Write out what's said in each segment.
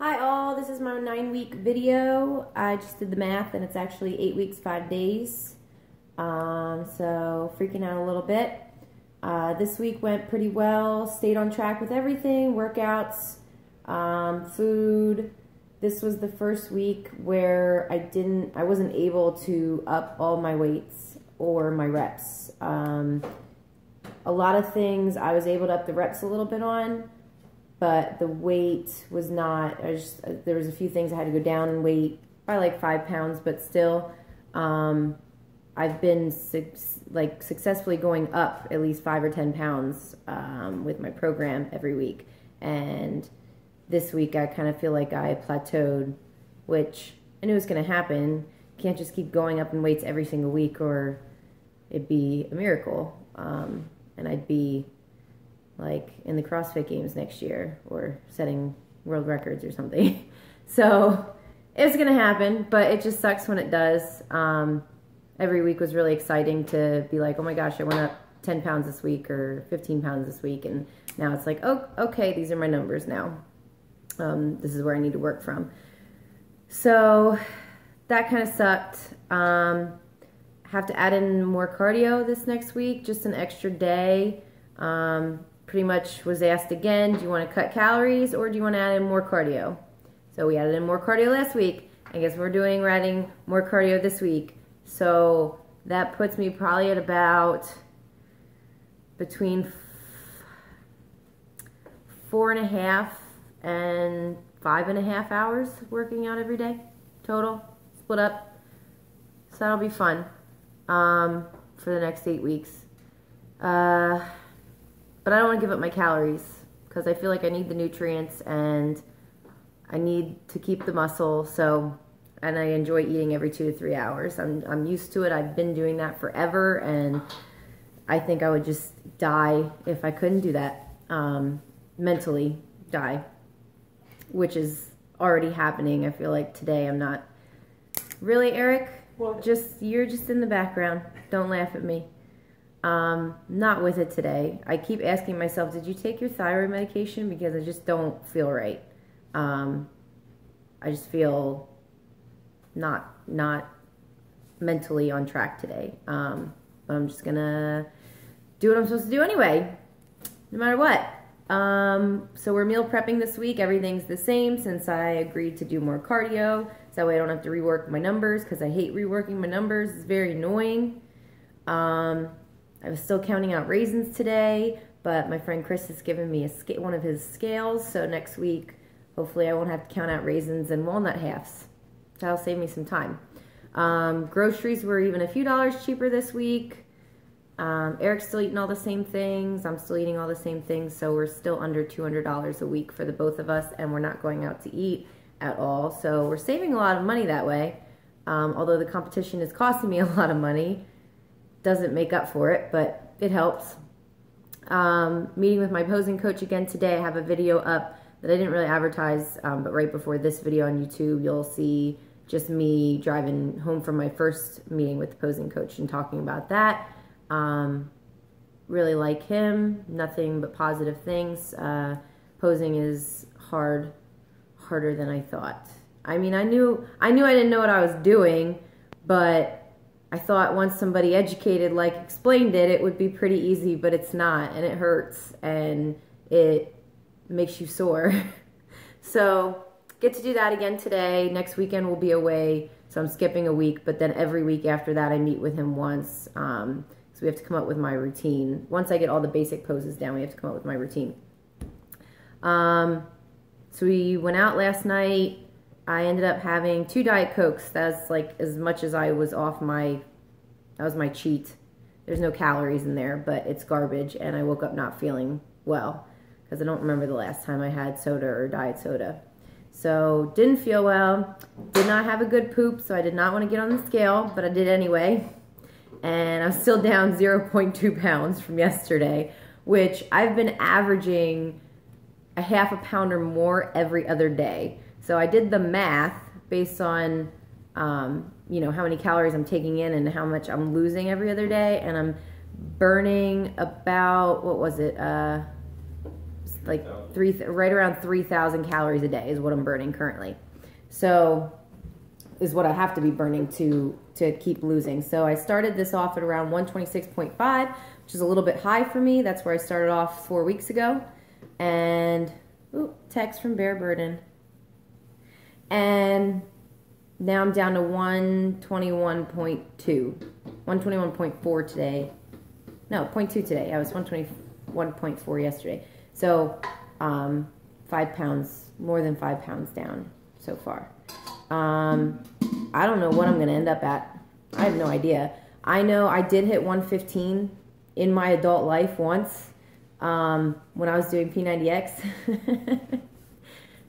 Hi all, this is my 9-week video. I just did the math and it's actually 8 weeks, 5 days. So freaking out a little bit. This week went pretty well, stayed on track with everything, workouts, food. This was the first week where I wasn't able to up all my weights or my reps. A lot of things I was able to up the reps a little bit on, but the weight was not. There was a few things I had to go down in weight by like 5 pounds, but still, I've been successfully going up at least 5 or 10 pounds with my program every week. And this week I kind of feel like I plateaued, which I knew was going to happen. Can't just keep going up in weights every single week, or it'd be a miracle, and I'd be like in the CrossFit games next year or setting world records or something. So it's gonna happen, but it just sucks when it does. Every week was really exciting to be like, oh my gosh, I went up 10 pounds this week or 15 pounds this week, and now it's like, oh, okay, these are my numbers now. This is where I need to work from. So that kind of sucked. Have to add in more cardio this next week, just an extra day. Pretty much was asked again, do you want to cut calories or do you want to add in more cardio? So we added in more cardio last week. I guess we're adding more cardio this week. So that puts me probably at about between 4.5 and 5.5 hours working out every day total, split up. So that'll be fun for the next 8 weeks. But I don't want to give up my calories because I feel like I need the nutrients and I need to keep the muscle. So, and I enjoy eating every 2 to 3 hours. I'm used to it. I've been doing that forever, and I think I would just die if I couldn't do that. Mentally die, which is already happening. I feel like today I'm not really, Eric. What? You're just in the background. Don't laugh at me. Not with it today. I keep asking myself, did you take your thyroid medication? Because I just don't feel right. I just feel not mentally on track today. But I'm just gonna do what I'm supposed to do anyway, no matter what. So we're meal prepping this week. Everything's the same since I agreed to do more cardio. So that way I don't have to rework my numbers, because I hate reworking my numbers. It's very annoying. I was still counting out raisins today, but my friend Chris has given me one of his scales, so next week, hopefully I won't have to count out raisins and walnut halves. That'll save me some time. Groceries were even a few dollars cheaper this week. Eric's still eating all the same things. I'm still eating all the same things, so we're still under $200 a week for the both of us, and we're not going out to eat at all, so we're saving a lot of money that way. Although the competition is costing me a lot of money, doesn't make up for it, but it helps. Meeting with my posing coach again today. I have a video up that I didn't really advertise, but right before this video on YouTube, you'll see just me driving home from my first meeting with the posing coach and talking about that. Really like him, nothing but positive things. Posing is harder than I thought. I mean, I knew I didn't know what I was doing, but I thought once somebody educated explained it, it would be pretty easy, but it's not, and it hurts, and it makes you sore. So get to do that again today. Next weekend we'll be away, so I'm skipping a week, but then every week after that I meet with him once, so we have to come up with my routine. Once I get all the basic poses down, we have to come up with my routine. So we went out last night. I ended up having 2 Diet Cokes. That's like as much as I was off that was my cheat. There's no calories in there, but it's garbage, and I woke up not feeling well because I don't remember the last time I had soda or diet soda. So didn't feel well, did not have a good poop, so I did not want to get on the scale, but I did anyway. And I'm still down 0.2 pounds from yesterday, which I've been averaging a half a pound or more every other day. So I did the math based on, you know, how many calories I'm taking in and how much I'm losing every other day, and I'm burning about, what was it, like right around 3,000 calories a day is what I'm burning currently. So is what I have to be burning to keep losing. So I started this off at around 126.5, which is a little bit high for me. That's where I started off 4 weeks ago. And, ooh, text from Bear Burden. And now I'm down to 121.2, 121.4 today. No, 0.2 today. I was 121.4 yesterday. So 5 pounds, more than 5 pounds down so far. I don't know what I'm going to end up at. I have no idea. I know I did hit 115 in my adult life once when I was doing P90X.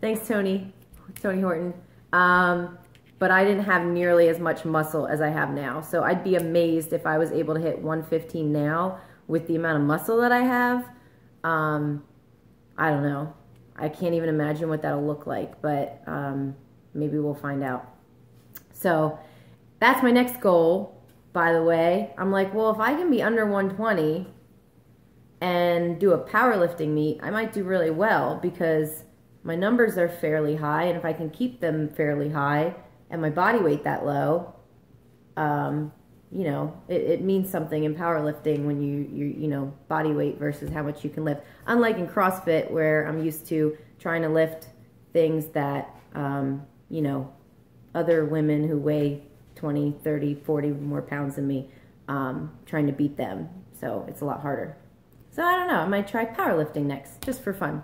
Thanks, Tony Horton. But I didn't have nearly as much muscle as I have now. So I'd be amazed if I was able to hit 115 now with the amount of muscle that I have. I don't know. I can't even imagine what that'll look like, but maybe we'll find out. So that's my next goal, by the way. I'm like, well, if I can be under 120 and do a powerlifting meet, I might do really well because my numbers are fairly high, and if I can keep them fairly high and my body weight that low, you know, it means something in powerlifting when you know, body weight versus how much you can lift. Unlike in CrossFit, where I'm used to trying to lift things that, you know, other women who weigh 20, 30, 40 more pounds than me, trying to beat them. So it's a lot harder. So I don't know. I might try powerlifting next, just for fun.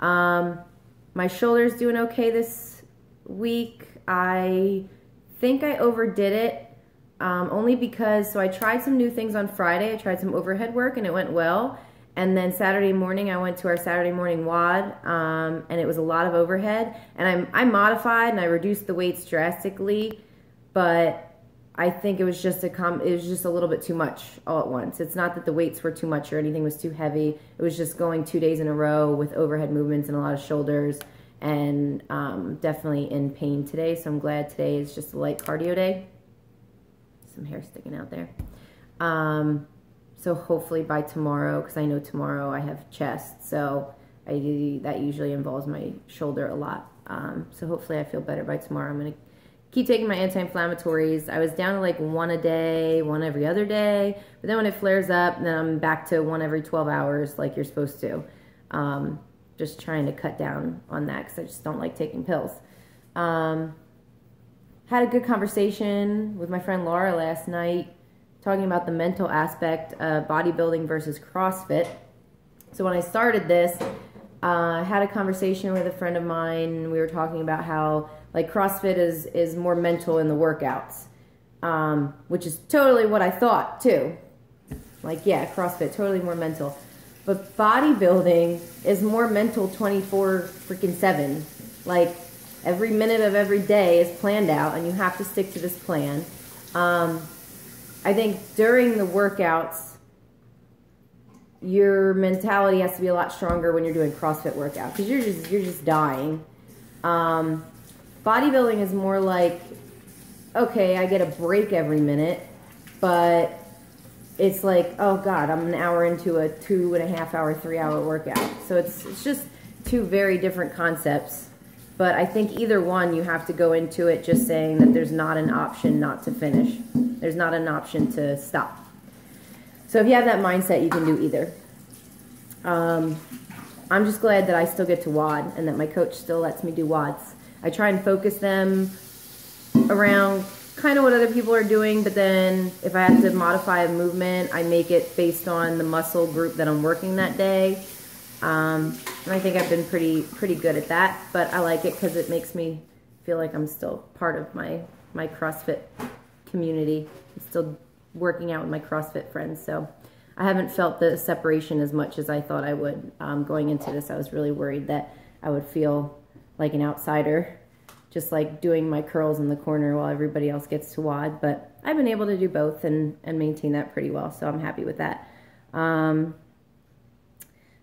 My shoulder's doing okay this week. I think I overdid it, only because, so I tried some new things on Friday. I tried some overhead work and it went well. And then Saturday morning, I went to our Saturday morning WOD, and it was a lot of overhead. And I modified and I reduced the weights drastically, but I think it was just a little bit too much all at once. It's not that the weights were too much or anything was too heavy. It was just going 2 days in a row with overhead movements and a lot of shoulders, and definitely in pain today. So I'm glad today is just a light cardio day. Some hair sticking out there. So hopefully by tomorrow, because I know tomorrow I have chest, so that usually involves my shoulder a lot. So hopefully I feel better by tomorrow. I'm going to keep taking my anti-inflammatories. I was down to like 1 a day, 1 every other day, but then when it flares up, then I'm back to 1 every 12 hours like you're supposed to. Just trying to cut down on that because I just don't like taking pills. Had a good conversation with my friend Laura last night, talking about the mental aspect of bodybuilding versus CrossFit. So when I started this, I had a conversation with a friend of mine, and we were talking about how like CrossFit is more mental in the workouts, which is totally what I thought too. Like, yeah, CrossFit, totally more mental. But bodybuilding is more mental 24/7. Like, every minute of every day is planned out, and you have to stick to this plan. I think during the workouts, your mentality has to be a lot stronger when you're doing CrossFit workout because you're just dying. Bodybuilding is more like, okay, I get a break every minute, but it's like, oh God, I'm an hour into a 2.5 hour, 3 hour workout. So it's just two very different concepts. But I think either one, you have to go into it just saying that there's not an option not to finish. There's not an option to stop. So if you have that mindset, you can do either. I'm just glad that I still get to WOD and that my coach still lets me do WODs. I try and focus them around kind of what other people are doing, but then if I have to modify a movement, I make it based on the muscle group that I'm working that day. And I think I've been pretty good at that, but I like it because it makes me feel like I'm still part of my CrossFit community. I'm still working out with my CrossFit friends, so I haven't felt the separation as much as I thought I would. Going into this, I was really worried that I would feel like an outsider, just like doing my curls in the corner while everybody else gets to WOD, but I've been able to do both and maintain that pretty well, so I'm happy with that.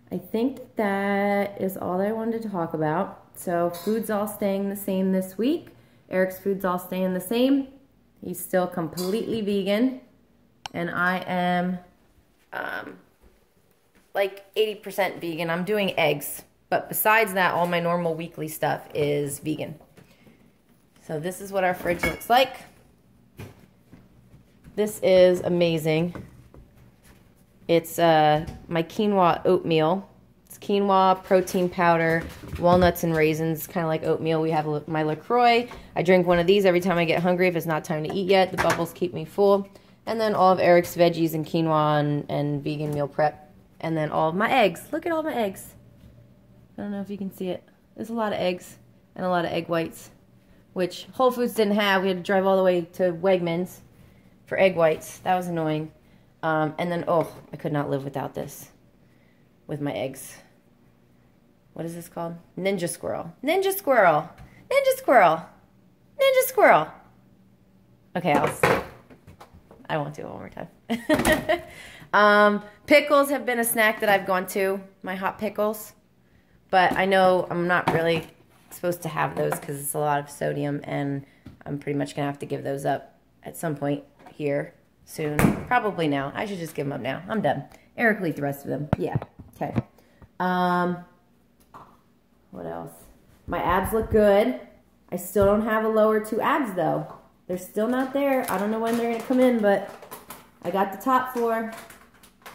I think that is all that I wanted to talk about. So food's all staying the same this week. Eric's food's all staying the same. He's still completely vegan. And I am like 80% vegan. I'm doing eggs. But besides that, all my normal weekly stuff is vegan. So this is what our fridge looks like. This is amazing. It's my quinoa oatmeal. It's quinoa, protein powder, walnuts, and raisins, kind of like oatmeal. We have my LaCroix. I drink one of these every time I get hungry if it's not time to eat yet. The bubbles keep me full. And then all of Eric's veggies and quinoa and vegan meal prep. And then all of my eggs. Look at all my eggs. I don't know if you can see it. There's a lot of eggs and a lot of egg whites, which Whole Foods didn't have. We had to drive all the way to Wegmans for egg whites. That was annoying. And then, oh, I could not live without this with my eggs. What is this called? Ninja squirrel. Ninja squirrel. Ninja squirrel. Ninja squirrel. Okay, I won't do it one more time. Pickles have been a snack that I've gone to, my hot pickles. But I know I'm not really supposed to have those because it's a lot of sodium, and I'm pretty much going to have to give those up at some point here soon. Probably now. I should just give them up now. I'm done. Eric will eat the rest of them. Yeah. Okay. What else? My abs look good. I still don't have a lower 2 abs, though. They're still not there. I don't know when they're going to come in, but I got the top 4.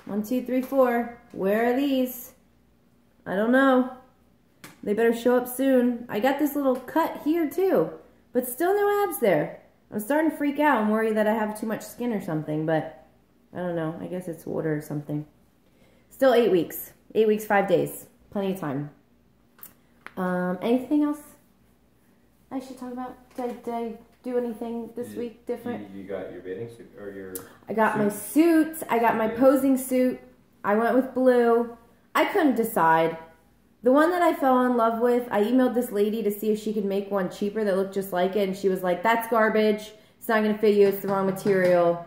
1, 2, 3, 4. Where are these? I don't know. They better show up soon. I got this little cut here too, but still no abs there. I'm starting to freak out. I'm worried that I have too much skin or something, but I don't know. I guess it's water or something. Still 8 weeks. 8 weeks, 5 days. Plenty of time. Anything else I should talk about? Did I do anything this week different? You got your bathing suit or your... I got my suit. I got my posing suit. I went with blue. I couldn't decide. The one that I fell in love with, I emailed this lady to see if she could make one cheaper that looked just like it, and she was like, that's garbage. It's not going to fit you. It's the wrong material.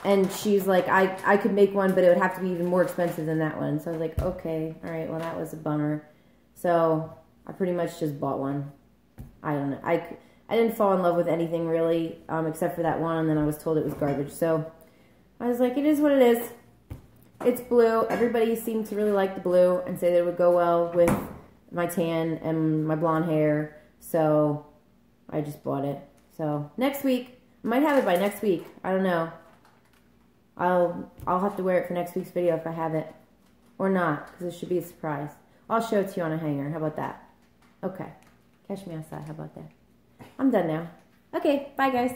And she's like, I could make one, but it would have to be even more expensive than that one. So I was like, okay, all right, well, that was a bummer. So I pretty much just bought one. I don't know. I didn't fall in love with anything really, except for that one, and then I was told it was garbage. So I was like, it is what it is. It's blue. Everybody seemed to really like the blue and say that it would go well with my tan and my blonde hair. So I just bought it. So next week, I might have it by next week. I don't know. I'll have to wear it for next week's video if I have it. Or not, because it should be a surprise. I'll show it to you on a hanger. How about that? Okay. Catch me outside. How about that? I'm done now. Okay. Bye, guys.